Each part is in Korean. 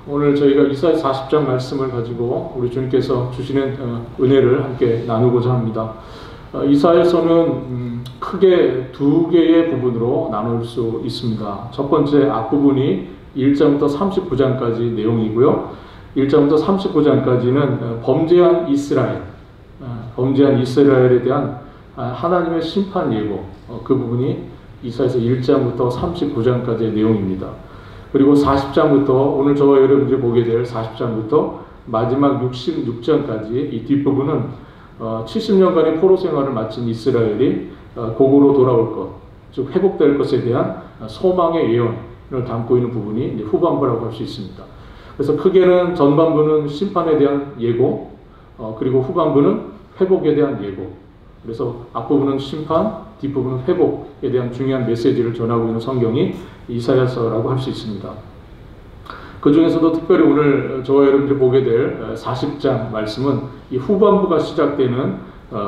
오늘 저희가 이사야 40장 말씀을 가지고 우리 주님께서 주시는 은혜를 함께 나누고자 합니다. 이사야서는 크게 두 개의 부분으로 나눌 수 있습니다. 첫 번째 앞부분이 1장부터 39장까지 내용이고요. 1장부터 39장까지는 범죄한 이스라엘에 대한 하나님의 심판 예고, 그 부분이 이사야서 1장부터 39장까지의 내용입니다. 그리고 40장부터 오늘 저와 여러분들이 보게 될 40장부터 마지막 66장까지 이 뒷부분은 70년간의 포로 생활을 마친 이스라엘이 고국으로 돌아올 것, 즉 회복될 것에 대한 소망의 예언을 담고 있는 부분이 이제 후반부라고 할 수 있습니다. 그래서 크게는 전반부는 심판에 대한 예고, 그리고 후반부는 회복에 대한 예고. 그래서 앞부분은 심판, 뒷부분은 회복에 대한 중요한 메시지를 전하고 있는 성경이 이사야서라고 할 수 있습니다. 그 중에서도 특별히 오늘 저와 여러분들이 보게 될 40장 말씀은 이 후반부가 시작되는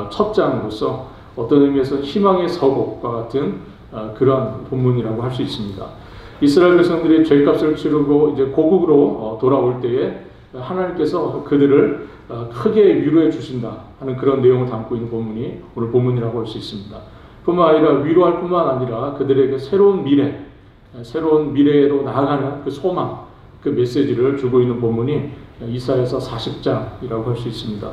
첫 장으로서 어떤 의미에서 희망의 서곡과 같은 그러한 본문이라고 할 수 있습니다. 이스라엘 백성들이 죄값을 치르고 이제 고국으로 돌아올 때에 하나님께서 그들을 크게 위로해 주신다 하는 그런 내용을 담고 있는 본문이 오늘 본문이라고 할 수 있습니다. 뿐만 아니라 위로할 뿐만 아니라 그들에게 새로운 미래로 나아가는 그 소망, 그 메시지를 주고 있는 본문이 이사야서 40장이라고 할 수 있습니다.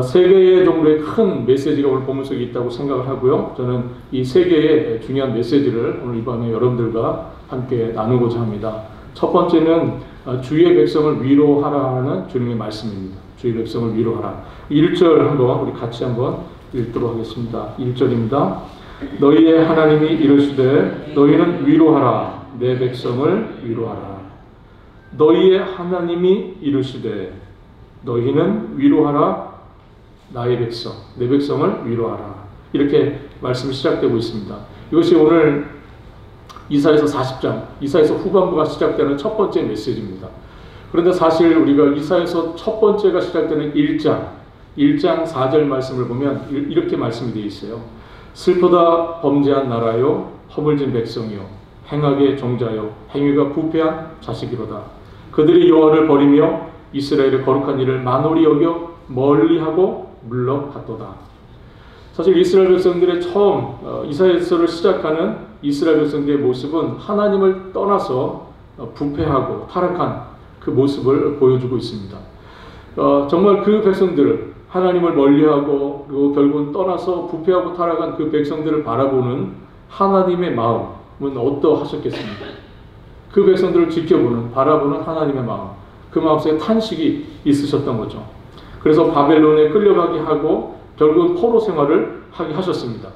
세 개의 정도의 큰 메시지가 오늘 본문 속에 있다고 생각을 하고요. 저는 이 세 개의 중요한 메시지를 오늘 이 밤에 여러분들과 함께 나누고자 합니다. 첫 번째는 주의 백성을 위로하라 하는 주님의 말씀입니다. 주의 백성을 위로하라. 1절 한번 우리 같이 한번 읽도록 하겠습니다. 1절입니다. 너희의 하나님이 이르시되 너희는 위로하라. 내 백성을 위로하라. 너희의 하나님이 이르시되 너희는 위로하라. 나의 백성, 내 백성을 위로하라. 이렇게 말씀이 시작되고 있습니다. 이것이 오늘 이사야서 40장, 이사야서 후반부가 시작되는 첫 번째 메시지입니다. 그런데 사실 우리가 이사야서 첫 번째가 시작되는 1장 4절 말씀을 보면 이렇게 말씀이 되어 있어요. 슬프다 범죄한 나라요, 허물진 백성이요, 행악의 종자요, 행위가 부패한 자식이로다. 그들이 여호와를 버리며 이스라엘의 거룩한 일을 만홀히 여겨 멀리하고 물러갔도다. 사실 이스라엘 백성들의 처음 이사야서를 시작하는 이스라엘 백성들의 모습은 하나님을 떠나서 부패하고 타락한 그 모습을 보여주고 있습니다. 정말 그 백성들을 하나님을 멀리하고 그리고 결국은 떠나서 부패하고 타락한 그 백성들을 바라보는 하나님의 마음은 어떠하셨겠습니까? 그 백성들을 지켜보는, 바라보는 하나님의 마음, 그 마음속에 탄식이 있으셨던 거죠. 그래서 바벨론에 끌려가게 하고 결국은 포로 생활을 하게 하셨습니다.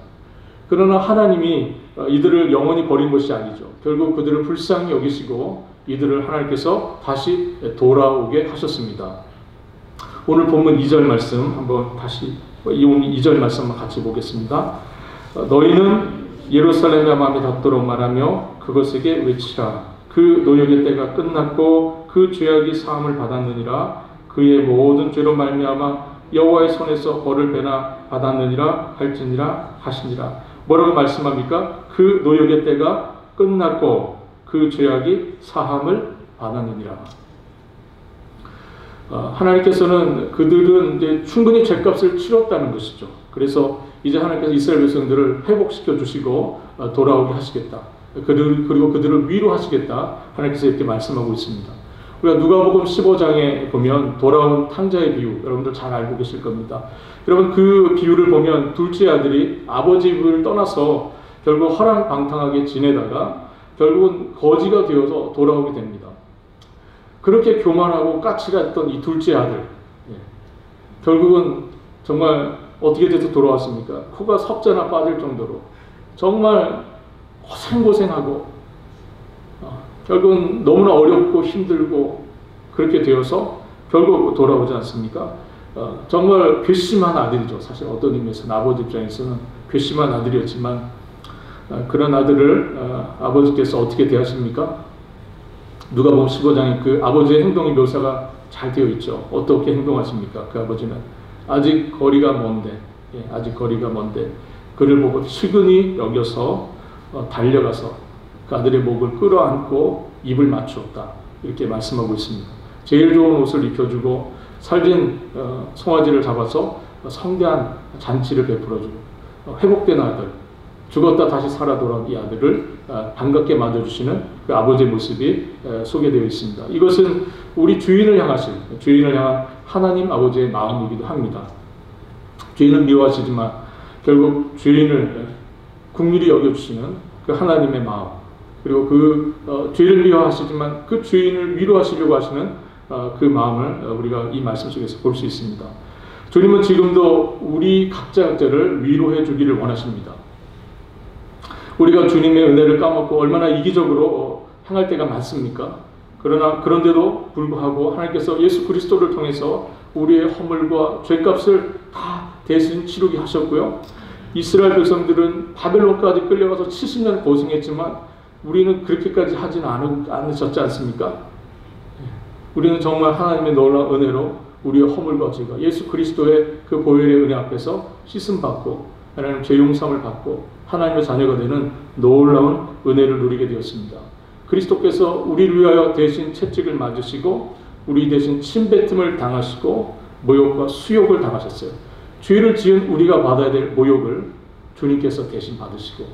그러나 하나님이 이들을 영원히 버린 것이 아니죠. 결국 그들을 불쌍히 여기시고 이들을 하나님께서 다시 돌아오게 하셨습니다. 오늘 본문 2절 말씀 한번 다시 이 2절 말씀 한번 같이 보겠습니다. 너희는 예루살렘의 마음이 닿도록 말하며 그것에게 외치라. 그 노역의 때가 끝났고 그 죄악이 사함을 받았느니라. 그의 모든 죄로 말미암아 여호와의 손에서 벌을 배나 받았느니라 할지니라 하시니라. 뭐라고 말씀합니까? 그 노역의 때가 끝났고 그 죄악이 사함을 받았느니라. 하나님께서는 그들은 이제 충분히 죄값을 치렀다는 것이죠. 그래서 이제 하나님께서 이스라엘 백성들을 회복시켜 주시고 돌아오게 하시겠다. 그리고 그들을 위로하시겠다. 하나님께서 이렇게 말씀하고 있습니다. 우리가 누가복음 15장에 보면 돌아온 탕자의 비유, 여러분들 잘 알고 계실 겁니다. 여러분 그 비유를 보면 둘째 아들이 아버지 집을 떠나서 결국 허랑방탕하게 지내다가 결국은 거지가 되어서 돌아오게 됩니다. 그렇게 교만하고 까치가 했던 이 둘째 아들, 결국은 정말 어떻게 돼서 돌아왔습니까? 코가 석자나 빠질 정도로 정말 고생하고 결국은 너무나 어렵고 힘들고 그렇게 되어서 결국 돌아오지 않습니까? 정말 괘씸한 아들이죠. 사실 어떤 의미에서는 아버지 입장에서는 괘씸한 아들이었지만 그런 아들을 아버지께서 어떻게 대하십니까? 누가복음 15장에 그 아버지의 행동의 묘사가 잘 되어 있죠. 어떻게 행동하십니까? 그 아버지는 아직 거리가 먼데 그를 보고 측은히 여겨서 달려가서 그 아들의 목을 끌어안고 입을 맞추었다. 이렇게 말씀하고 있습니다. 제일 좋은 옷을 입혀주고 살진 송아지를 잡아서 성대한 잔치를 베풀어주고 회복된 아들, 죽었다 다시 살아 돌아온 이 아들을 반갑게 맞아주시는 그 아버지의 모습이 소개되어 있습니다. 이것은 우리 주인을 향한 하나님 아버지의 마음이기도 합니다. 주인은 미워하시지만 결국 주인을 긍휼히 여겨주시는 그 하나님의 마음, 그리고 그 주인을 미워하시지만 그 주인을 위로하시려고 하시는 그 마음을 우리가 이 말씀 속에서 볼 수 있습니다. 주님은 지금도 우리 각자를 위로해 주기를 원하십니다. 우리가 주님의 은혜를 까먹고 얼마나 이기적으로 행할 때가 많습니까? 그런데도 불구하고 하나님께서 예수 그리스도를 통해서 우리의 허물과 죄값을 다 대신 치르게 하셨고요. 이스라엘 백성들은 바벨론까지 끌려가서 70년 고생했지만 우리는 그렇게까지 하지는 않으셨지 않습니까? 우리는 정말 하나님의 놀라운 은혜로 우리의 허물과 죄가 예수 그리스도의 그 보혈의 은혜 앞에서 씻음받고 하나님 죄 용서함을 받고 하나님의 자녀가 되는 놀라운 은혜를 누리게 되었습니다. 그리스도께서 우리를 위하여 대신 채찍을 맞으시고 우리 대신 침뱉음을 당하시고 모욕과 수욕을 당하셨어요. 죄를 지은 우리가 받아야 될 모욕을 주님께서 대신 받으시고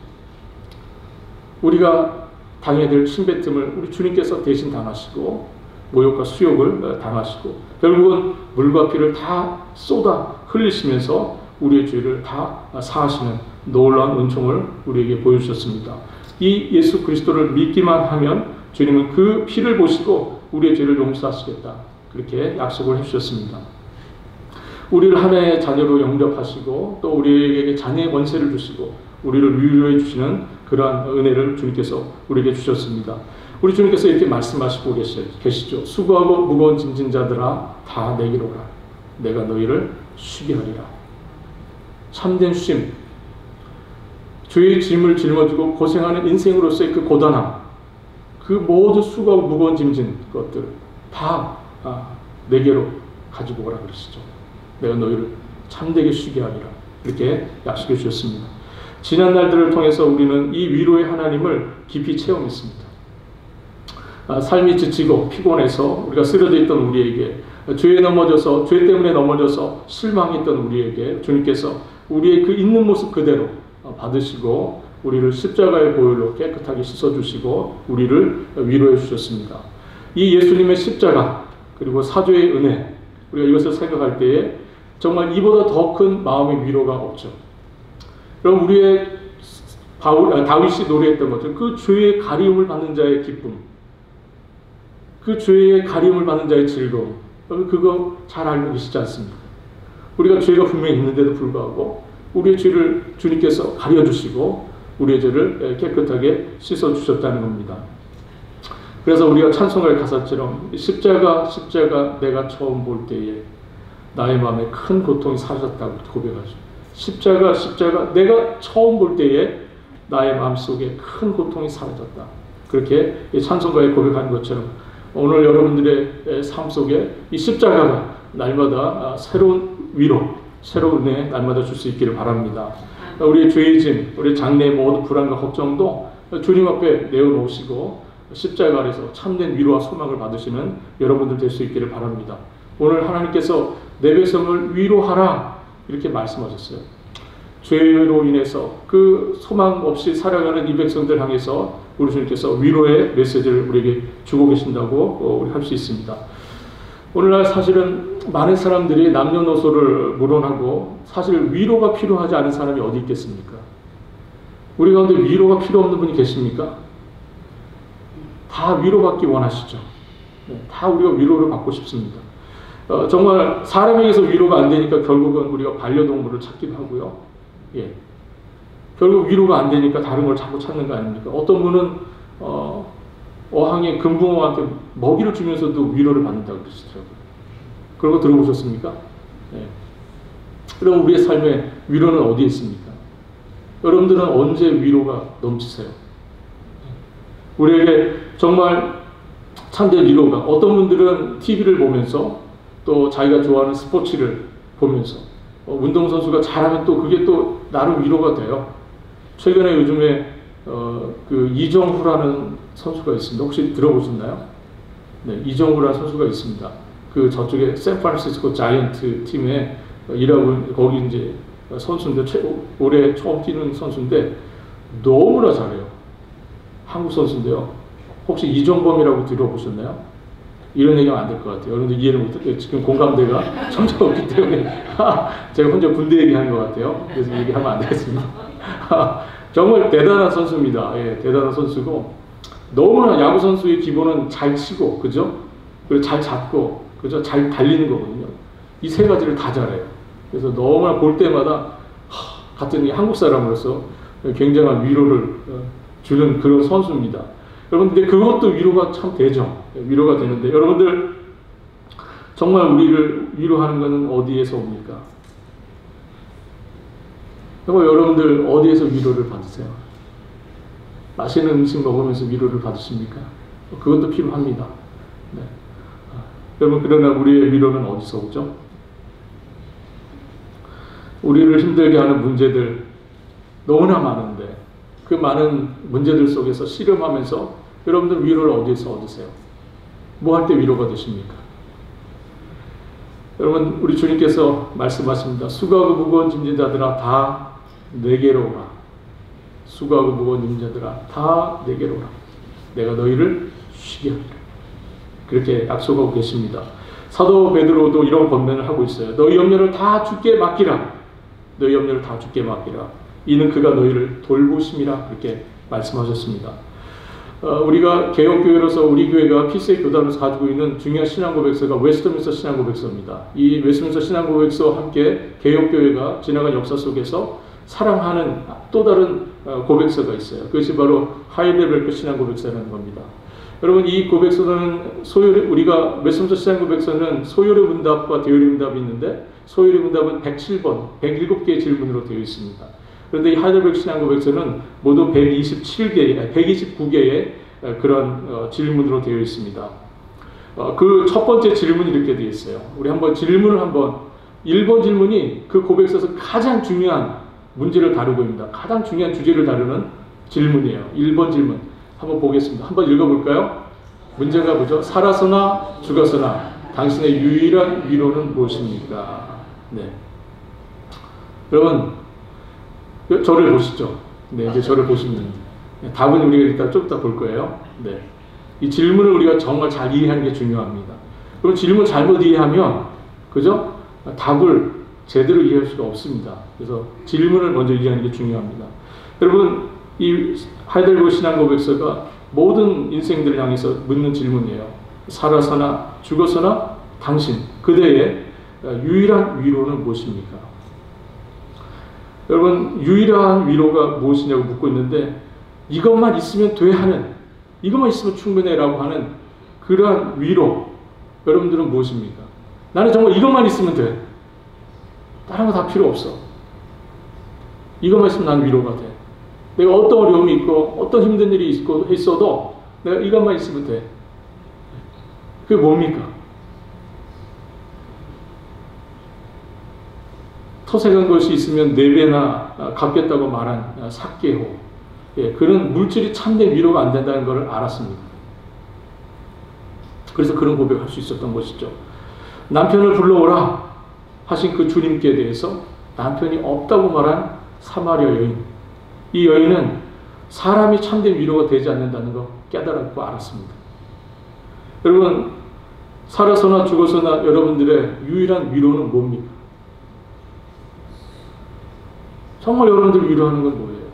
우리가 당해야 될 침뱉음을 우리 주님께서 대신 당하시고 모욕과 수욕을 당하시고 결국은 물과 피를 다 쏟아 흘리시면서 우리의 죄를 다 사하시는 놀라운 은총을 우리에게 보여주셨습니다. 이 예수 그리스도를 믿기만 하면 주님은 그 피를 보시고 우리의 죄를 용서하시겠다, 그렇게 약속을 해주셨습니다. 우리를 하나의 자녀로 영접하시고 또 우리에게 자녀의 권세를 주시고 우리를 위로해 주시는 그러한 은혜를 주님께서 우리에게 주셨습니다. 우리 주님께서 이렇게 말씀하시고 계시죠. 수고하고 무거운 짐진 자들아 다 내게로 오라. 내가 너희를 쉬게 하리라. 참된 쉼, 죄의 짐을 짊어지고 고생하는 인생으로서의 그 고단함, 그 모든 수고하고 무거운 짐진 것들 다 내게로 가지고 오라 그러시죠. 내가 너희를 참되게 쉬게 하리라. 이렇게 약속해 주셨습니다. 지난 날들을 통해서 우리는 이 위로의 하나님을 깊이 체험했습니다. 삶이 지치고 피곤해서 우리가 쓰러져 있던 우리에게, 죄에 넘어져서 죄 때문에 넘어져서 실망했던 우리에게 주님께서 우리의 그 있는 모습 그대로 받으시고 우리를 십자가의 보혈로 깨끗하게 씻어주시고 우리를 위로해 주셨습니다. 이 예수님의 십자가 그리고 사죄의 은혜, 우리가 이것을 생각할 때에 정말 이보다 더 큰 마음의 위로가 없죠. 그럼 우리의 다윗이 노래했던 것처럼 그 죄의 가리움을 받는 자의 기쁨, 그 죄의 가리움을 받는 자의 즐거움, 그거 잘 알고 계시지 않습니까? 우리가 죄가 분명히 있는데도 불구하고 우리의 죄를 주님께서 가려주시고 우리의 죄를 깨끗하게 씻어주셨다는 겁니다. 그래서 우리가 찬송할 가사처럼 십자가 내가 처음 볼 때에 나의 마음에 큰 고통이 사라졌다고 고백하죠. 십자가 내가 처음 볼 때에 나의 마음속에 큰 고통이 사라졌다. 그렇게 찬송가에 고백하는 것처럼 오늘 여러분들의 삶 속에 이 십자가가 날마다 새로운 위로, 새로운 은혜 날마다 줄 수 있기를 바랍니다. 우리의 죄의 짐, 우리의 장래의 모든 불안과 걱정도 주님 앞에 내어놓으시고 십자가 아래서 참된 위로와 소망을 받으시는 여러분들 될 수 있기를 바랍니다. 오늘 하나님께서 내 백성을 위로하라 이렇게 말씀하셨어요. 죄로 인해서 그 소망 없이 살아가는 이 백성들 향해서 우리 주님께서 위로의 메시지를 우리에게 주고 계신다고 우리 할 수 있습니다. 오늘날 사실은 많은 사람들이 남녀노소를 물어나고 사실 위로가 필요하지 않은 사람이 어디 있겠습니까? 우리 가운데 위로가 필요 없는 분이 계십니까? 다 위로받기 원하시죠. 다 우리가 위로를 받고 싶습니다. 정말 사람에게서 위로가 안 되니까 결국은 우리가 반려동물을 찾기도 하고요. 예. 결국 위로가 안 되니까 다른 걸 자꾸 찾는 거 아닙니까? 어떤 분은 어항에 금붕어한테 먹이를 주면서도 위로를 받는다고 그러시더라고요. 그런 거 들어보셨습니까? 예. 그럼 우리의 삶에 위로는 어디에 있습니까? 여러분들은 언제 위로가 넘치세요? 우리에게 정말 참된 위로가, 어떤 분들은 TV를 보면서 또 자기가 좋아하는 스포츠를 보면서 운동선수가 잘하면 또 그게 또 나름 위로가 돼요. 최근에 요즘에 그 이정후라는 선수가 있습니다. 혹시 들어보셨나요? 네, 이정우라는 선수가 있습니다. 그 저쪽에 샌프란시스코 자이언트 팀에 일하고 거기 이제 선수인데 올해 처음 뛰는 선수인데 너무나 잘해요. 한국 선수인데요. 혹시 이종범이라고 들어보셨나요? 이런 얘기하면 안 될 것 같아요. 여러분들 이해를 못해요. 지금 공감대가 전혀 없기 때문에 제가 혼자 군대 얘기하는 것 같아요. 그래서 얘기하면 안 되겠습니다. 정말 대단한 선수입니다. 예, 대단한 선수고 너무나 야구 선수의 기본은 잘 치고, 그죠? 그리고 잘 잡고, 그죠? 잘 달리는 거거든요. 이 세 가지를 다 잘해요. 그래서 너무나 볼 때마다 같은 한국 사람으로서 굉장한 위로를 주는 그런 선수입니다. 여러분, 근데 그것도 위로가 참 되죠. 위로가 되는데 여러분들 정말 우리를 위로하는 것은 어디에서 옵니까? 정말 여러분들 어디에서 위로를 받으세요? 맛있는 음식 먹으면서 위로를 받으십니까? 그것도 필요합니다. 네. 여러분, 그러나 우리의 위로는 어디서 오죠? 우리를 힘들게 하는 문제들 너무나 많은데 그 많은 문제들 속에서 씨름하면서 여러분들 위로를 어디에서 얻으세요? 뭐 할 때 위로가 되십니까? 여러분, 우리 주님께서 말씀하십니다. 수고하고 무거운 짐진자들아 다 내게로 오라. 수고하고 무거운 짐진자들아 다 내게로 오라. 내가 너희를 쉬게 하리라. 그렇게 약속하고 계십니다. 사도 베드로도 이런 권면을 하고 있어요. 너희 염려를 다 주께 맡기라. 너희 염려를 다 주께 맡기라. 이는 그가 너희를 돌보심이라. 그렇게 말씀하셨습니다. 우리가 개혁교회로서 우리 교회가 피스의 교단으로서 가지고 있는 중요한 신앙고백서가 웨스트민스터 신앙고백서입니다. 이 웨스트민스터 신앙고백서와 함께 개혁교회가 지나간 역사 속에서 사랑하는 또 다른 고백서가 있어요. 그것이 바로 하이델베르크 신앙고백서라는 겁니다. 여러분, 이 고백서는 우리가 웨스트민스터 신앙고백서는 소요리 문답과 대요리 문답이 있는데 소요리 문답은 107번, 107개의 질문으로 되어 있습니다. 그런데 이 하이델베르크 신앙고백서는 모두 129개의 그런 질문으로 되어 있습니다. 그 첫 번째 질문이 이렇게 되어 있어요. 우리 한번 질문을 1번 질문이 그 고백서에서 가장 중요한 문제를 다루고 있습니다. 가장 중요한 주제를 다루는 질문이에요. 1번 질문. 한번 보겠습니다. 한번 읽어볼까요? 문제가 뭐죠? 살아서나 죽었으나 당신의 유일한 위로는 무엇입니까? 네. 여러분, 저를 보시죠. 네, 이제 저를 보시면 답은 우리가 일단 좀 이따 볼 거예요. 네. 이 질문을 우리가 정말 잘 이해하는 게 중요합니다. 그럼 질문 잘못 이해하면, 그죠? 답을 제대로 이해할 수가 없습니다. 그래서 질문을 먼저 이해하는 게 중요합니다. 여러분, 이 하이델베르크 신앙고백서가 모든 인생들을 향해서 묻는 질문이에요. 살아서나 죽어서나 당신, 그대의 유일한 위로는 무엇입니까? 여러분, 유일한 위로가 무엇이냐고 묻고 있는데 이것만 있으면 돼 하는, 이것만 있으면 충분해 라고 하는 그러한 위로, 여러분들은 무엇입니까? 나는 정말 이것만 있으면 돼. 다른 거 다 필요 없어. 이것만 있으면 난 위로가 돼. 내가 어떤 어려움이 있고 어떤 힘든 일이 있어도 내가 이것만 있으면 돼. 그게 뭡니까? 터세간 것이 있으면 4배나 갚겠다고 말한 삭개호. 예, 그런 물질이 참된 위로가 안 된다는 것을 알았습니다. 그래서 그런 고백을 할 수 있었던 것이죠. 남편을 불러오라 하신 그 주님께 대해서 남편이 없다고 말한 사마리아 여인. 이 여인은 사람이 참된 위로가 되지 않는다는 거 깨달았고 알았습니다. 여러분, 살아서나 죽어서나 여러분들의 유일한 위로는 뭡니까? 정말 여러분들 위로하는 건 뭐예요?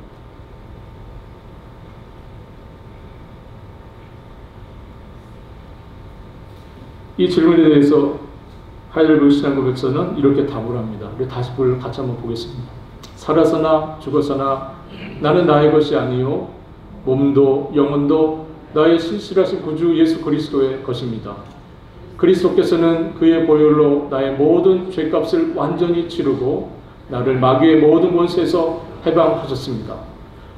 이 질문에 대해서 하이델베르크 신앙고백서는 이렇게 답을 합니다. 우리 다시 같이 한번 보겠습니다. 살아서나 죽어서나 나는 나의 것이 아니요 몸도 영혼도 나의 신실하신 구주 예수 그리스도의 것입니다. 그리스도께서는 그의 보혈로 나의 모든 죄값을 완전히 치르고 나를 마귀의 모든 권세에서 해방하셨습니다.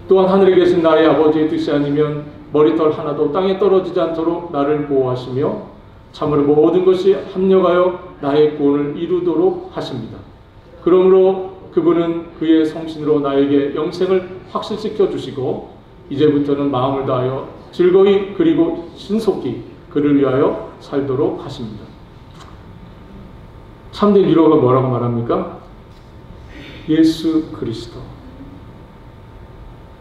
또한 하늘에 계신 나의 아버지의 뜻이 아니면 머리털 하나도 땅에 떨어지지 않도록 나를 보호하시며 참으로 모든 것이 합력하여 나의 구원을 이루도록 하십니다. 그러므로 그분은 그의 성신으로 나에게 영생을 확실시켜 주시고 이제부터는 마음을 다하여 즐거이 그리고 신속히 그를 위하여 살도록 하십니다. 참된 위로가 뭐라고 말합니까? 예수 그리스도.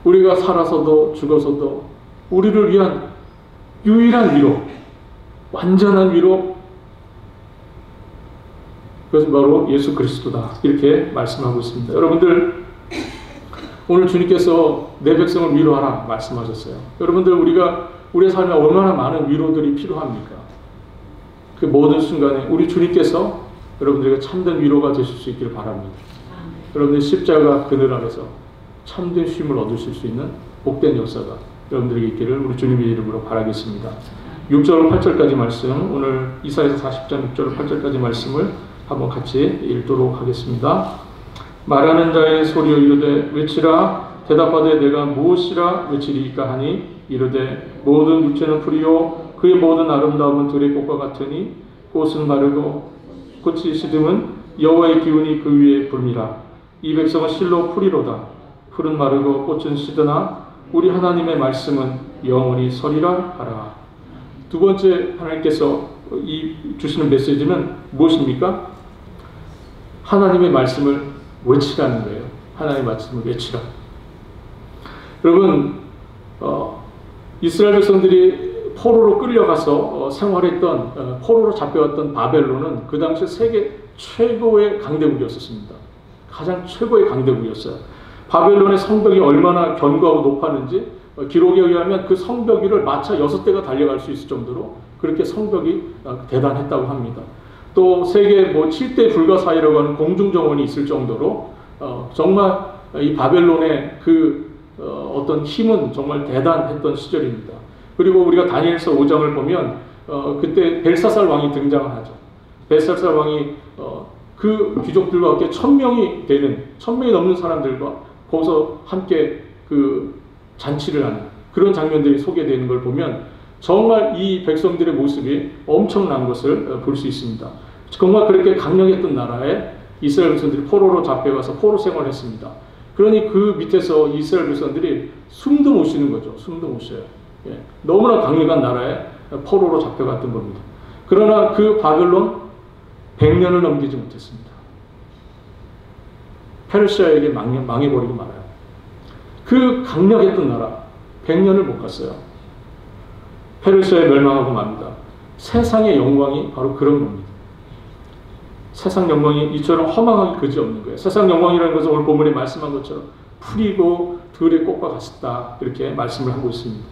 우리가 살아서도 죽어서도 우리를 위한 유일한 위로, 완전한 위로, 그것은 바로 예수 그리스도다. 이렇게 말씀하고 있습니다. 여러분들, 오늘 주님께서 내 백성을 위로하라 말씀하셨어요. 여러분들, 우리의 삶에 얼마나 많은 위로들이 필요합니까? 그 모든 순간에 우리 주님께서 여러분들에게 참된 위로가 되실 수 있기를 바랍니다. 여러분들 십자가 그늘 아래서 참된 쉼을 얻으실 수 있는 복된 역사가 여러분들에게 있기를 우리 주님의 이름으로 바라겠습니다. 6절 8절까지 말씀, 오늘 이사야서 40장 6절 8절까지 말씀을 한번 같이 읽도록 하겠습니다. 말하는 자의 소리여 이르되 외치라. 대답하되 내가 무엇이라 외치리이까 하니 이르되 모든 육체는 풀이요 그의 모든 아름다움은 들의 꽃과 같으니 꽃은 마르고 꽃이 시듬은 여호와의 기운이 그 위에 불미라. 이 백성은 실로 풀이로다. 풀은 마르고 꽃은 시드나 우리 하나님의 말씀은 영원히 서리라 하라. 두 번째 하나님께서 주시는 메시지는 무엇입니까? 하나님의 말씀을 외치라는 거예요. 하나님의 말씀을 외치라. 여러분, 이스라엘 백성들이 포로로 끌려가서 생활했던, 포로로 잡혀왔던 바벨론은 그 당시 세계 최고의 강대국이었습니다. 가장 최고의 강대국이었어요. 바벨론의 성벽이 얼마나 견고하고 높았는지 기록에 의하면 그 성벽 위를 마차 6대가 달려갈 수 있을 정도로 그렇게 성벽이 대단했다고 합니다. 또 세계 7대 불가사의라고 하는 공중정원이 있을 정도로 정말 이 바벨론의 어떤 힘은 정말 대단했던 시절입니다. 그리고 우리가 다니엘서 5장을 보면 그때 벨사살 왕이 등장을 하죠. 벨사살 왕이 그 귀족들과 함께 1000명이 넘는 사람들과 거기서 함께 그 잔치를 하는 그런 장면들이 소개되는 걸 보면 정말 이 백성들의 모습이 엄청난 것을 볼 수 있습니다. 정말 그렇게 강력했던 나라에 이스라엘 백성들이 포로로 잡혀가서 포로 생활을 했습니다. 그러니 그 밑에서 이스라엘 백성들이 숨도 못 쉬는 거죠. 숨도 못 쉬어요. 예. 너무나 강력한 나라에 포로로 잡혀갔던 겁니다. 그러나 그 바벨론 100년을 넘기지 못했습니다. 페르시아에게 망해버리고 말아요. 그 강력했던 나라 100년을 못 갔어요. 페르시아에 멸망하고 맙니다. 세상의 영광이 바로 그런 겁니다. 세상 영광이 이처럼 허망하기 그지없는 거예요. 세상 영광이라는 것은 오늘 본문에 말씀한 것처럼 풀이고 들의 꽃과 같다 이렇게 말씀을 하고 있습니다.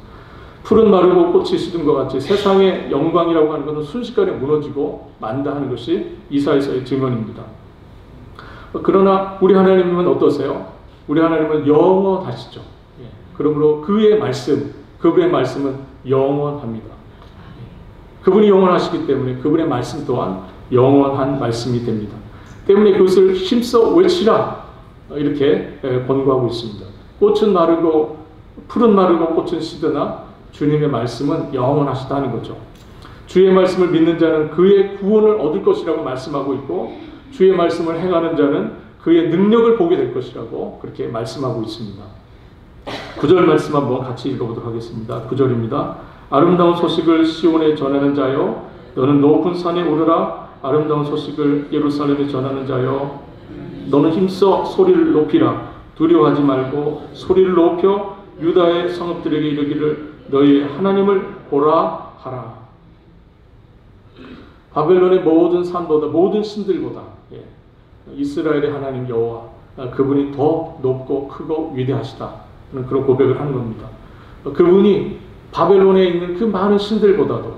풀은 마르고 꽃이 시든 것 같이 세상의 영광이라고 하는 것은 순식간에 무너지고 만다 하는 것이 이사야서의 증언입니다. 그러나 우리 하나님은 어떠세요? 우리 하나님은 영원하시죠. 예. 그러므로 그분의 말씀은 영원합니다. 그분이 영원하시기 때문에 그분의 말씀 또한 영원한 말씀이 됩니다. 때문에 그것을 힘써 외치라 이렇게 권고하고 있습니다. 꽃은 마르고 풀은 마르고 꽃은 시드나 주님의 말씀은 영원하시다 하는 거죠. 주의 말씀을 믿는 자는 그의 구원을 얻을 것이라고 말씀하고 있고 주의 말씀을 행하는 자는 그의 능력을 보게 될 것이라고 그렇게 말씀하고 있습니다. 9절 말씀 한번 같이 읽어보도록 하겠습니다. 9절입니다. 아름다운 소식을 시온에 전하는 자여 너는 높은 산에 오르라. 아름다운 소식을 예루살렘에 전하는 자여 너는 힘써 소리를 높이라. 두려워하지 말고 소리를 높여 유다의 성읍들에게 이르기를 너희 하나님을 보라 하라. 바벨론의 모든 산보다 모든 신들보다 이스라엘의 하나님 여호와 그분이 더 높고 크고 위대하시다 하는 그런 고백을 하는 겁니다. 그분이 바벨론에 있는 그 많은 신들보다도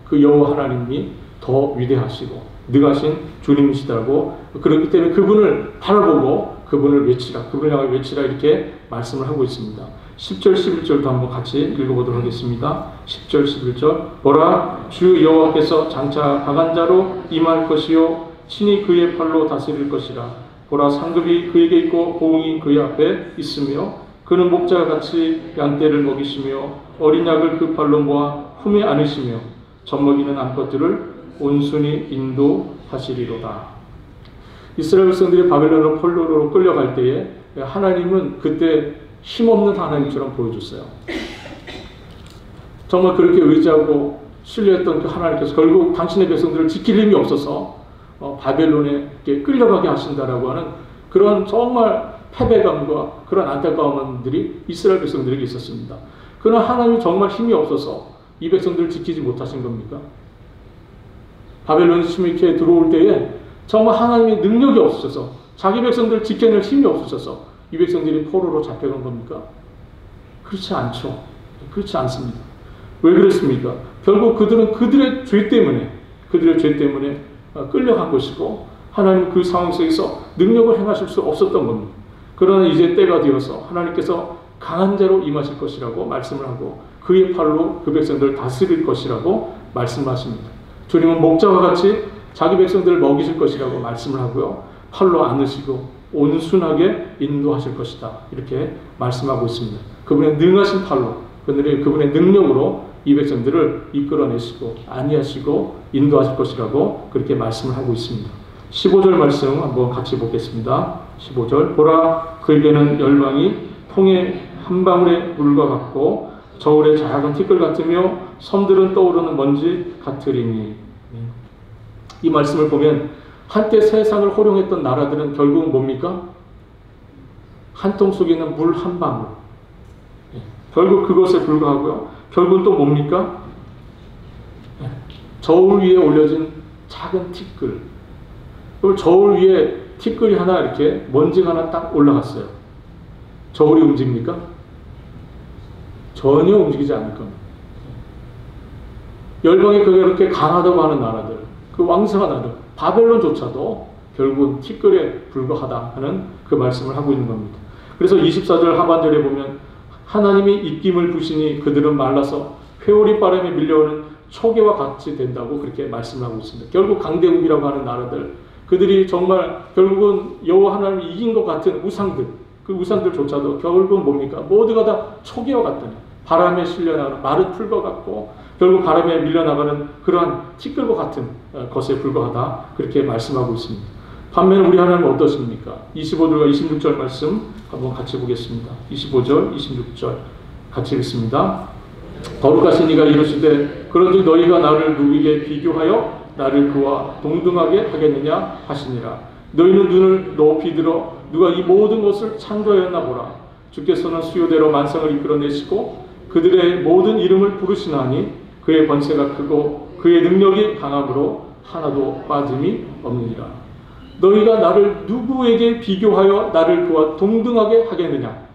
그 여호와 하나님이 더 위대하시고 능하신 주님이시다고 그렇기 때문에 그분을 바라보고 그분을 외치라, 그분을 향해 외치라 이렇게 말씀을 하고 있습니다. 10절 11절도 한번 같이 읽어보도록 하겠습니다. 10절 11절 보라 주 여호와께서 장차 강한 자로 임할 것이요 친히 그의 팔로 다스릴 것이라. 보라 상급이 그에게 있고 보응이 그의 앞에 있으며 그는 목자가 같이 양떼를 먹이시며 어린 양을 그 팔로 모아 품에 안으시며 젖먹이는 암컷들을 온순히 인도하시리로다. 이스라엘 백성들이 바벨론으로 포로로 끌려갈 때에 하나님은 그때 힘없는 하나님처럼 보여줬어요. 정말 그렇게 의지하고 신뢰했던 그 하나님께서 결국 당신의 백성들을 지킬 힘이 없어서 바벨론에 끌려가게 하신다라고 하는 그런 정말 패배감과 그런 안타까움들이 이스라엘 백성들에게 있었습니다. 그러나 하나님이 정말 힘이 없어서 이 백성들을 지키지 못하신 겁니까? 바벨론 침입기에 들어올 때에 정말 하나님의 능력이 없으셔서 자기 백성들을 지켜낼 힘이 없으셔서 이 백성들이 포로로 잡혀간 겁니까? 그렇지 않죠. 그렇지 않습니다. 왜 그렇습니까? 결국 그들은 그들의 죄 때문에 끌려간 것이고 하나님은 그 상황 속에서 능력을 행하실 수 없었던 겁니다. 그러나 이제 때가 되어서 하나님께서 강한 자로 임하실 것이라고 말씀을 하고 그의 팔로 그 백성들을 다스릴 것이라고 말씀하십니다. 주님은 목자와 같이 자기 백성들을 먹이실 것이라고 말씀을 하고요. 팔로 안으시고 온순하게 인도하실 것이다. 이렇게 말씀하고 있습니다. 그분의 능하신 팔로, 그분의 능력으로 이 백성들을 이끌어내시고 안위하시고 인도하실 것이라고 그렇게 말씀을 하고 있습니다. 15절 말씀 한번 같이 보겠습니다. 15절 보라 그에게는 열방이 통의 한 방울의 물과 같고 저울의 작은 티끌 같으며 섬들은 떠오르는 먼지 같으리니. 이 말씀을 보면 한때 세상을 호령했던 나라들은 결국은 뭡니까? 한 통 속에 있는 물 한 방울. 결국 그것에 불과하고요. 결국은 또 뭡니까? 저울 위에 올려진 작은 티끌. 저울 위에 티끌이 하나 이렇게 먼지가 하나 딱 올라갔어요. 저울이 움직입니까? 전혀 움직이지 않을 겁니다. 열방이 그렇게 강하다고 하는 나라들, 그 왕성한 나라들, 바벨론조차도 결국은 티끌에 불과하다 하는 그 말씀을 하고 있는 겁니다. 그래서 24절 하반절에 보면 하나님이 입김을 부시니 그들은 말라서 회오리 바람에 밀려오는 초계와 같이 된다고 그렇게 말씀하고 있습니다. 결국 강대국이라고 하는 나라들, 그들이 정말 결국은 여호와 하나님을 이긴 것 같은 우상들, 그 우상들조차도 결국은 뭡니까? 모두가 다 초계와 같더니 바람에 실려나가는 마른 풀과 같고 결국 바람에 밀려나가는 그러한 티끌과 같은 것에 불과하다. 그렇게 말씀하고 있습니다. 반면에 우리 하나님은 어떠십니까? 25절과 26절 말씀 한번 같이 보겠습니다. 25절, 26절 같이 읽습니다. 거룩하신 이가 이르시되 그런즉 너희가 나를 누구에게 비교하여 나를 그와 동등하게 하겠느냐 하시니라. 너희는 눈을 높이 들어 누가 이 모든 것을 창조하였나 보라. 주께서는 수요대로 만상을 이끌어내시고 그들의 모든 이름을 부르시나니 그의 권세가 크고 그의 능력이 강함으로 하나도 빠짐이 없느니라. 너희가 나를 누구에게 비교하여 나를 그와 동등하게 하겠느냐?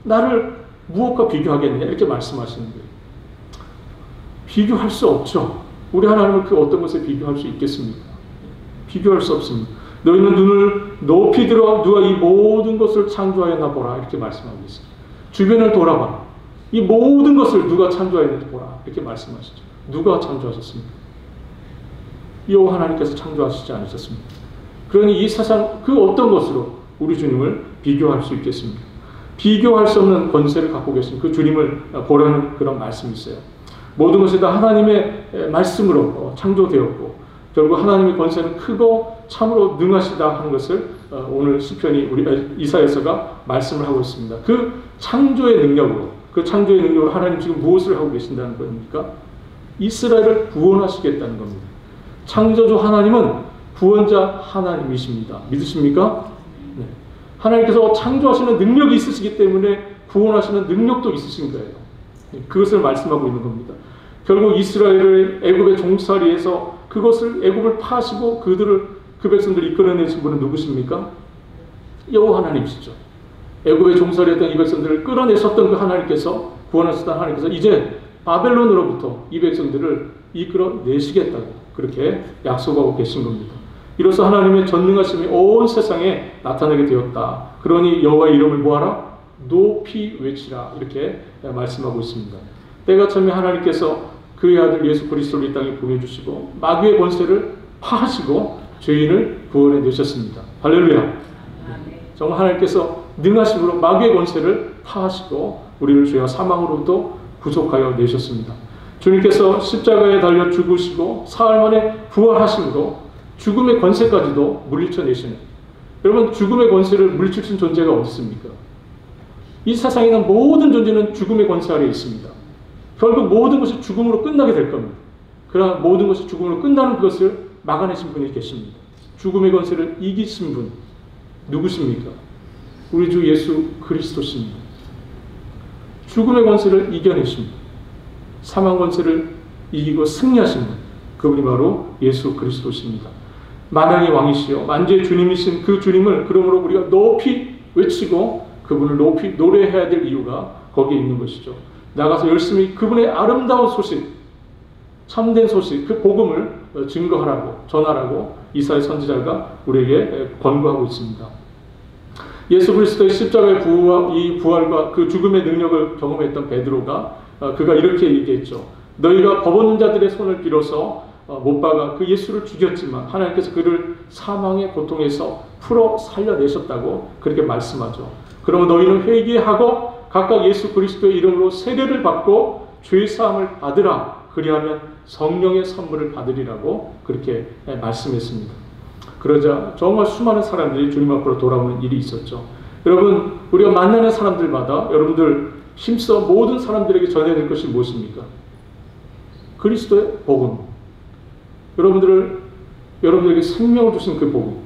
나를 무엇과 비교하겠느냐? 이렇게 말씀하시는 거예요. 비교할 수 없죠. 우리 하나님을 그 어떤 것에 비교할 수 있겠습니까? 비교할 수 없습니다. 너희는 눈을 높이 들어 누가 이 모든 것을 창조하였나 보라. 이렇게 말씀하고 있습니다. 주변을 돌아봐. 이 모든 것을 누가 창조하였는지 보라. 이렇게 말씀하시죠. 누가 창조하셨습니까? 여호와 하나님께서 창조하시지 않으셨습니까? 그러니 이 세상 그 어떤 것으로 우리 주님을 비교할 수 있겠습니까? 비교할 수 없는 권세를 갖고 계신 그 주님을 보라는 그런 말씀이 있어요. 모든 것이 다 하나님의 말씀으로 창조되었고 결국 하나님의 권세는 크고 참으로 능하시다 하는 것을 오늘 시편이 우리 이사야서가 말씀을 하고 있습니다. 그 창조의 능력으로 하나님 지금 무엇을 하고 계신다는 겁니까? 이스라엘을 구원하시겠다는 겁니다. 창조주 하나님은 구원자 하나님이십니다. 믿으십니까? 네. 하나님께서 창조하시는 능력이 있으시기 때문에 구원하시는 능력도 있으신 거예요. 네. 그것을 말씀하고 있는 겁니다. 결국 이스라엘을 애굽의 종살이에서 그것을 애굽을 파시고 그 백성들을 이끌어내신 분은 누구십니까? 여호와 하나님이시죠. 애굽의 종살이했던 이 백성들을 끌어내셨던 그 하나님께서 구원하셨던 하나님께서 이제 바벨론으로부터 이 백성들을 이끌어내시겠다고 그렇게 약속하고 계신 겁니다. 이로써 하나님의 전능하심이 온 세상에 나타나게 되었다. 그러니 여호와의 이름을 모아라 높이 외치라 이렇게 말씀하고 있습니다. 때가 차면 하나님께서 그의 아들 예수 그리스도를 이 땅에 보내주시고 마귀의 권세를 파하시고 죄인을 구원해 내셨습니다. 할렐루야. 정말 하나님께서 능하심으로 마귀의 권세를 파하시고 우리를 죄와 사망으로부터 구속하여 내셨습니다. 주님께서 십자가에 달려 죽으시고 사흘 만에 부활하심으로 죽음의 권세까지도 물리쳐 내시는, 여러분 죽음의 권세를 물리칠 존재가 어디 있습니까? 이 세상에 있는 모든 존재는 죽음의 권세 아래에 있습니다. 결국 모든 것이 죽음으로 끝나게 될 겁니다. 그러나 모든 것이 죽음으로 끝나는 것을 막아내신 분이 계십니다. 죽음의 권세를 이기신 분 누구십니까? 우리 주 예수 그리스도십니다. 죽음의 권세를 이겨내신 분, 사망 권세를 이기고 승리하신 분, 그분이 바로 예수 그리스도십니다. 만왕의 왕이시여 만주의 주님이신 그 주님을 그러므로 우리가 높이 외치고 그분을 높이 노래해야 될 이유가 거기에 있는 것이죠. 나가서 열심히 그분의 아름다운 소식, 참된 소식, 그 복음을 증거하라고, 전하라고 이사야 선지자가 우리에게 권고하고 있습니다. 예수 그리스도의 십자가의 이 부활과 그 죽음의 능력을 경험했던 베드로가 그가 이렇게 얘기했죠. 너희가 법 없는 자들의 손을 빌어서 못 박아 그 예수를 죽였지만 하나님께서 그를 사망의 고통에서 풀어 살려내셨다고 그렇게 말씀하죠. 그러면 너희는 회개하고 각각 예수 그리스도의 이름으로 세례를 받고 죄 사함을 받으라. 그리하면 성령의 선물을 받으리라고 그렇게 말씀했습니다. 그러자 정말 수많은 사람들이 주님 앞으로 돌아오는 일이 있었죠. 여러분, 우리가 만나는 사람들마다 여러분들 힘써 모든 사람들에게 전해야 될 것이 무엇입니까? 그리스도의 복음. 여러분들에게 생명을 주신 그 복음.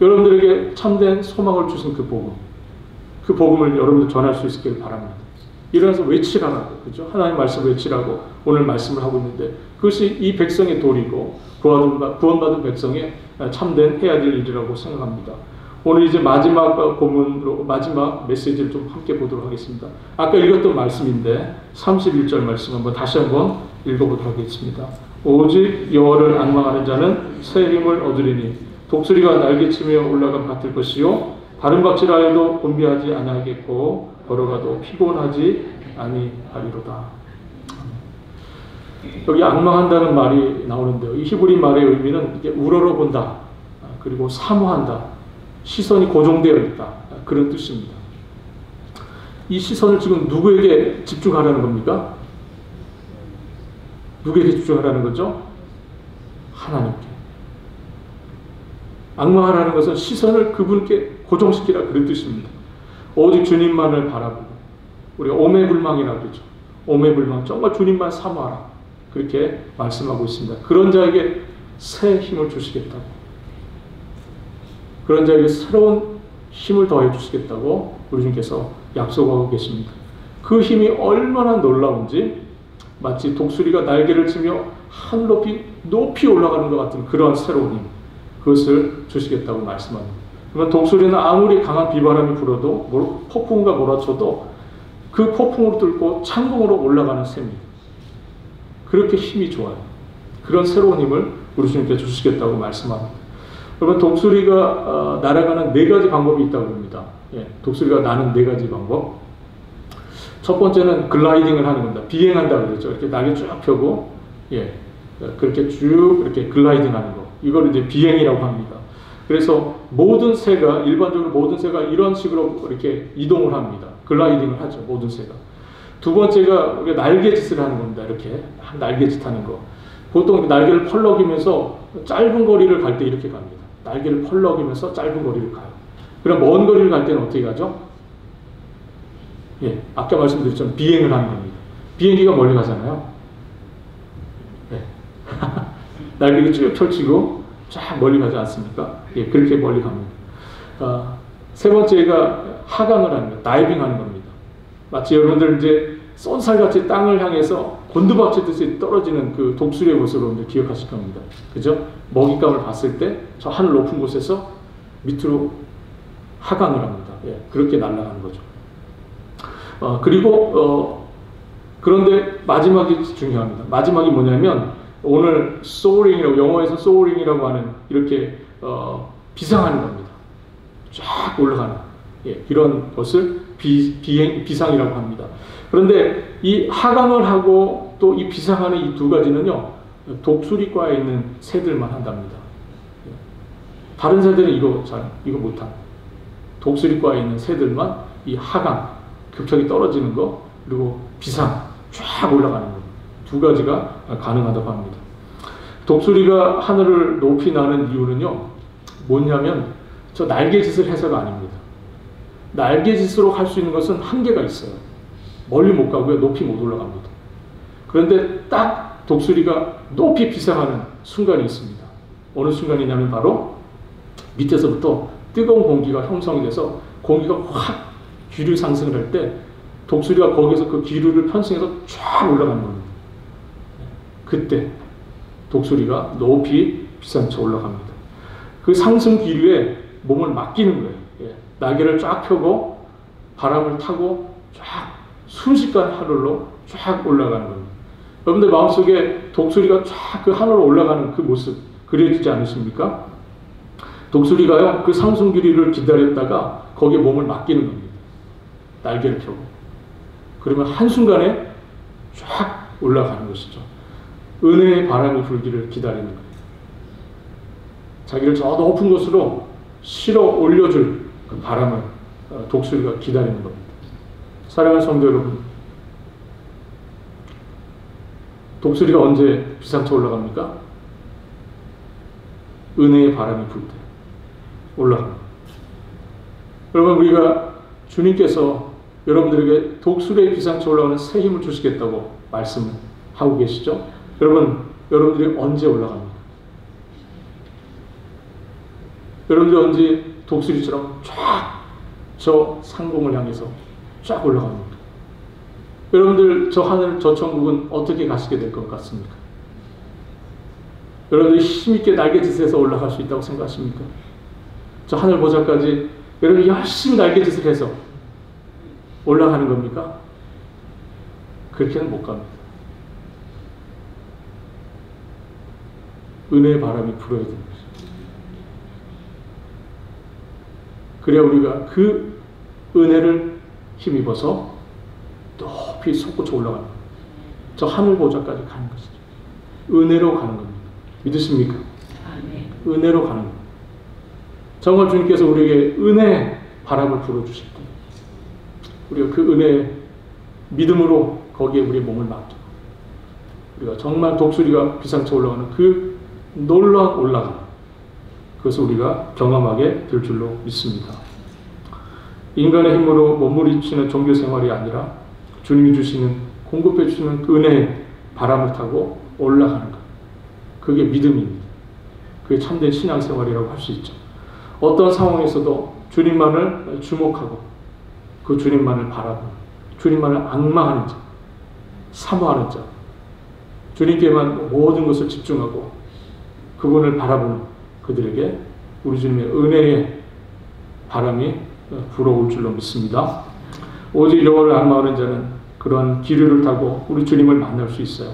여러분들에게 참된 소망을 주신 그 복음. 그 복음을 여러분들 전할 수 있기를 바랍니다. 일어나서 외치라고, 그죠? 하나님 말씀을 외치라고 오늘 말씀을 하고 있는데 그것이 이 백성의 도리고 구원받은 백성의 참된 해야 될 일이라고 생각합니다. 오늘 이제 마지막 본문으로 마지막 메시지를 좀 함께 보도록 하겠습니다. 아까 읽었던 말씀인데 31절 말씀 다시 한번 읽어보도록 하겠습니다. 오직 여호와를 앙망하는 자는 새 힘을 얻으리니 독수리가 날개치며 올라가 같을 것이요 바람박질하여도 곤비하지 아니하겠고 걸어가도 피곤하지 아니하리로다. 여기 앙망한다는 말이 나오는데요. 이 히브리 말의 의미는 이게 우러러본다, 그리고 사모한다, 시선이 고정되어 있다, 그런 뜻입니다. 이 시선을 지금 누구에게 집중하라는 겁니까? 누구에게 집중하라는 거죠? 하나님께. 앙망하라는 것은 시선을 그분께 고정시키라, 그런 뜻입니다. 오직 주님만을 바라보고, 우리가 오매불망이라고 그러죠. 오매불망, 정말 주님만 사모하라, 그렇게 말씀하고 있습니다. 그런 자에게 새 힘을 주시겠다고, 그런 자에게 새로운 힘을 더해 주시겠다고 우리 주님께서 약속하고 계십니다. 그 힘이 얼마나 놀라운지 마치 독수리가 날개를 치며 하늘 높이 올라가는 것 같은 그러한 새로운 힘, 그것을 주시겠다고 말씀합니다. 그러면 독수리는 아무리 강한 비바람이 불어도 폭풍우가 몰아쳐도 그 폭풍으로 뚫고 창공으로 올라가는 셈입니다. 그렇게 힘이 좋아요. 그런 새로운 힘을 우리 주님께 주시겠다고 말씀합니다. 여러분, 독수리가 날아가는 4가지 방법이 있다고 합니다. 예, 독수리가 나는 4가지 방법. 첫 번째는 글라이딩을 하는 겁니다. 비행한다고 그러죠. 이렇게 날개 쭉 펴고, 예, 그렇게 쭉 이렇게 글라이딩 하는 거. 이걸 이제 비행이라고 합니다. 그래서 일반적으로 모든 새가 이런 식으로 이렇게 이동을 합니다. 글라이딩을 하죠. 모든 새가. 두 번째가 날개짓을 하는 겁니다. 이렇게 날개짓 하는 거. 보통 날개를 펄럭이면서 짧은 거리를 갈 때 이렇게 갑니다. 날개를 펄럭이면서 짧은 거리를 가요. 그럼 먼 거리를 갈 때는 어떻게 가죠? 예, 아까 말씀드렸지만 비행을 하는 겁니다. 비행기가 멀리 가잖아요. 예. 날개를 쭉 펼치고 쫙 멀리 가지 않습니까? 예, 그렇게 멀리 갑니다. 세 번째가 하강을 하는 거예요. 다이빙 하는 겁니다. 마치 여러분들 이제 쏜살같이 땅을 향해서 곤두박질듯이 떨어지는 그 독수리의 모습을 기억하실 겁니다. 그죠? 먹잇감을 봤을 때 저 하늘 높은 곳에서 밑으로 하강을 합니다. 예, 그렇게 날아가는 거죠. 그런데 마지막이 중요합니다. 마지막이 뭐냐면 오늘 soaring이라고, 영어에서 soaring이라고 하는 이렇게 비상하는 겁니다. 쫙 올라가는, 예, 이런 것을 비상이라고 합니다. 그런데 이 하강을 하고 또 이 비상하는 이 두 가지는요, 독수리과에 있는 새들만 한답니다. 다른 새들은 이거 못합니다. 독수리과에 있는 새들만 이 하강, 급격히 떨어지는 거, 그리고 비상, 쫙 올라가는 거, 두 가지가 가능하다고 합니다. 독수리가 하늘을 높이 나는 이유는요, 뭐냐면 저 날개짓을 해서가 아닙니다. 날개짓으로 할 수 있는 것은 한계가 있어요. 멀리 못 가고요. 높이 못 올라갑니다. 그런데 딱 독수리가 높이 비상하는 순간이 있습니다. 어느 순간이냐면 바로 밑에서부터 뜨거운 공기가 형성이 돼서 공기가 확 기류 상승을 할 때 독수리가 거기서 그 기류를 편승해서 쫙 올라가는 겁니다. 그때 독수리가 높이 비상쳐 올라갑니다. 그 상승 기류에 몸을 맡기는 거예요. 예. 날개를 쫙 펴고 바람을 타고 쫙 순식간 하늘로 쫙 올라가는 겁니다. 여러분들 마음속에 독수리가 쫙 그 하늘로 올라가는 그 모습 그려지지 않으십니까? 독수리가요, 그 상승 기류를 기다렸다가 거기에 몸을 맡기는 겁니다. 날개를 펴고. 그러면 한순간에 쫙 올라가는 것이죠. 은혜의 바람이 불기를 기다리는 거예요. 자기를 저 높은 곳으로 실어 올려줄 그 바람을 독수리가 기다리는 겁니다. 사랑하는 성도 여러분, 독수리가 언제 비상쳐 올라갑니까? 은혜의 바람이 불 때 올라갑니다. 여러분, 우리가 주님께서 여러분들에게 독수리의 비상쳐 올라가는 새 힘을 주시겠다고 말씀하고 계시죠? 여러분들이 언제 올라갑니까? 여러분들이 언제 독수리처럼 쫙 저 상공을 향해서 쫙 올라갑니까? 여러분들 저 하늘 저 천국은 어떻게 가시게 될 것 같습니까? 여러분들이 힘있게 날개짓해서 올라갈 수 있다고 생각하십니까? 저 하늘 보좌까지 여러분이 열심히 날개짓을 해서 올라가는 겁니까? 그렇게는 못 갑니다. 은혜의 바람이 불어야 됩니다. 그래야 우리가 그 은혜를 힘입어서 높이 솟구쳐 올라가는 거예요. 저 하늘 보좌까지 가는 것이죠. 은혜로 가는 겁니다. 믿으십니까? 은혜로 가는 겁니다. 정말 주님께서 우리에게 은혜 바람을 불어주실 때 우리가 그 은혜 믿음으로 거기에 우리의 몸을 맡기고 우리가 정말 독수리가 비상쳐 올라가는 그 놀라운 올라감, 그것을 우리가 경험하게 될 줄로 믿습니다. 인간의 힘으로 몸부림치는 종교 생활이 아니라 주님이 주시는, 공급해 주시는 그 은혜의 바람을 타고 올라가는 것, 그게 믿음입니다. 그게 참된 신앙생활이라고 할 수 있죠. 어떤 상황에서도 주님만을 주목하고 그 주님만을 바라보는, 주님만을 앙망하는 자, 사모하는 자, 주님께만 모든 것을 집중하고 그분을 바라보는 그들에게 우리 주님의 은혜의 바람이 불어올 줄로 믿습니다. 오직 여호와를 앙망하는 자는 그러한 기류를 타고 우리 주님을 만날 수 있어요.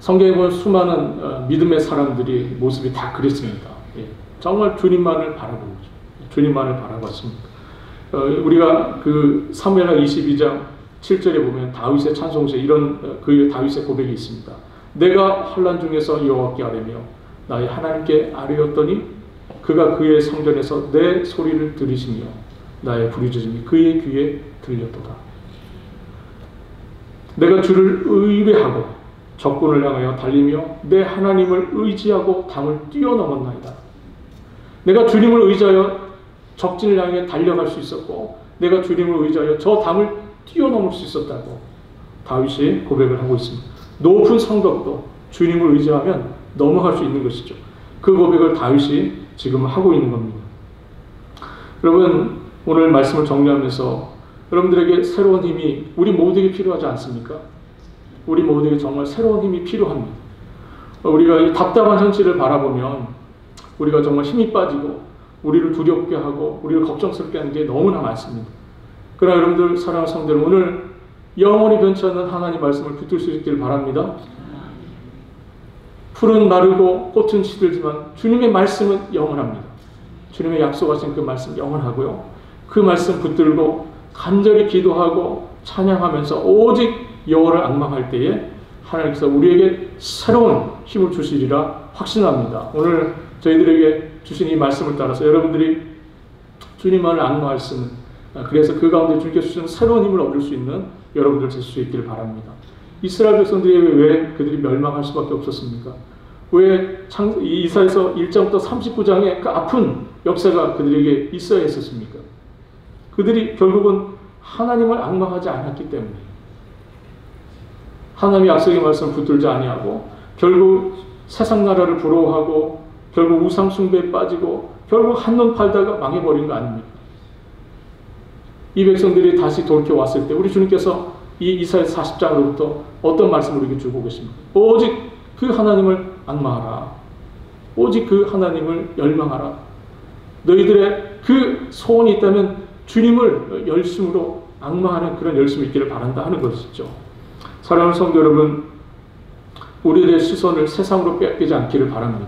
성경에 보면 수많은 믿음의 사람들이 모습이 다 그랬습니다. 예. 정말 주님만을 바라보는 거죠. 주님만을 바라봤습니다. 우리가 그 사무엘하 22장 7절에 보면 다윗의 찬송시에 이런 그 다윗의 고백이 있습니다. 내가 환난 중에서 여호와께 아뢰며 나의 하나님께 아뢰었더니 그가 그의 성전에서 내 소리를 들으시며 나의 부르짖음이 그의 귀에 들렸도다. 내가 주를 의뢰하고 적군을 향하여 달리며 내 하나님을 의지하고 담을 뛰어넘었나이다. 내가 주님을 의지하여 적진을 향해 달려갈 수 있었고 내가 주님을 의지하여 저 담을 뛰어넘을 수 있었다고 다윗이 고백을 하고 있습니다. 높은 성벽도 주님을 의지하면 넘어갈 수 있는 것이죠. 그 고백을 다윗이 지금 하고 있는 겁니다. 여러분, 오늘 말씀을 정리하면서 여러분들에게 새로운 힘이 우리 모두에게 필요하지 않습니까? 우리 모두에게 정말 새로운 힘이 필요합니다. 우리가 이 답답한 현실을 바라보면 우리가 정말 힘이 빠지고 우리를 두렵게 하고 우리를 걱정스럽게 하는 게 너무나 많습니다. 그러나 여러분들, 사랑하는 성도들, 오늘 영원히 변치 않는 하나님 말씀을 붙들 수 있기를 바랍니다. 풀은 마르고 꽃은 시들지만 주님의 말씀은 영원합니다. 주님의 약속하신 그 말씀 영원하고요. 그 말씀 붙들고 간절히 기도하고 찬양하면서 오직 여호와를 앙망할 때에 하나님께서 우리에게 새로운 힘을 주시리라 확신합니다. 오늘 저희들에게 주신 이 말씀을 따라서 여러분들이 주님만을 앙망할 수 있는, 그래서 그 가운데 주님께서 주시는 새로운 힘을 얻을 수 있는 여러분들 될 수 있기를 바랍니다. 이스라엘 백성들이 왜 그들이 멸망할 수밖에 없었습니까? 왜 이사야서 1장부터 39장의 그 아픈 역사가 그들에게 있어야 했었습니까? 그들이 결국은 하나님을 앙망하지 않았기 때문에 하나님의 약속의 말씀을 붙들지 아니하고 결국 세상 나라를 부러워하고 결국 우상 숭배에 빠지고 결국 한눈 팔다가 망해버린 거 아닙니까? 이 백성들이 다시 돌이켜왔을 때 우리 주님께서 이 이사야서 40장으로부터 어떤 말씀을 우리에게 주고 계십니까? 오직 그 하나님을 앙망하라. 오직 그 하나님을 열망하라. 너희들의 그 소원이 있다면 주님을 열심으로 앙망하는 그런 열심이 있기를 바란다 하는 것이죠. 사랑하는 성도 여러분, 우리들의 시선을 세상으로 뺏기지 않기를 바랍니다.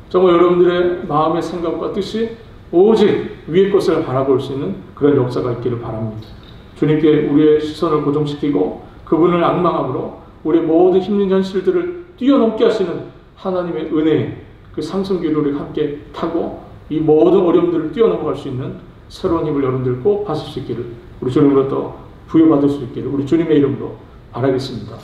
정말 여러분들의 마음의 생각과 뜻이 오직 위의 것을 바라볼 수 있는 그런 역사가 있기를 바랍니다. 주님께 우리의 시선을 고정시키고 그분을 앙망함으로 우리의 모든 힘든 현실들을 뛰어넘게 하시는 하나님의 은혜의 그 상승기로를 함께 타고 이 모든 어려움들을 뛰어넘어갈 수 있는 새로운 힘을 여러분들 꼭 받을 수 있기를 우리 주님으로부터 부여받을 수 있기를 우리 주님의 이름으로 바라겠습니다.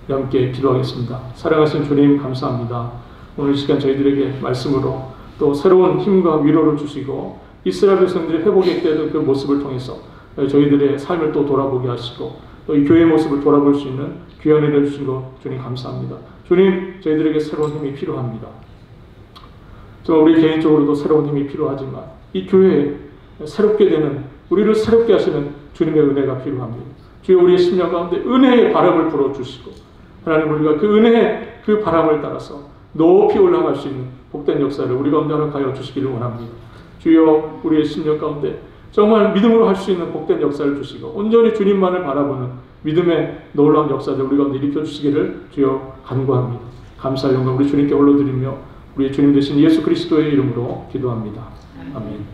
함께 기도하겠습니다. 사랑하신 주님 감사합니다. 오늘 시간 저희들에게 말씀으로 또 새로운 힘과 위로를 주시고 이스라엘 백성들이 회복했던 그 모습을 통해서 저희들의 삶을 또 돌아보게 하시고 또 이 교회의 모습을 돌아볼 수 있는 귀한 은혜를 주신 것 주님 감사합니다. 주님 저희들에게 새로운 힘이 필요합니다. 정말 우리 개인적으로도 새로운 힘이 필요하지만 이 교회에 새롭게 되는 우리를 새롭게 하시는 주님의 은혜가 필요합니다. 주여 우리의 심령 가운데 은혜의 바람을 불어주시고 하나님 우리가 그 은혜의 그 바람을 따라서 높이 올라갈 수 있는 복된 역사를 우리 가운데 허락하여 주시기를 원합니다. 주여 우리의 심령 가운데 정말 믿음으로 할 수 있는 복된 역사를 주시고 온전히 주님만을 바라보는 믿음의 놀라운 역사를 우리 가운데 일으켜 주시기를 주여 간구합니다. 감사의 영광 우리 주님께 올려드리며 우리 주님 되신 예수 그리스도의 이름으로 기도합니다. 아멘.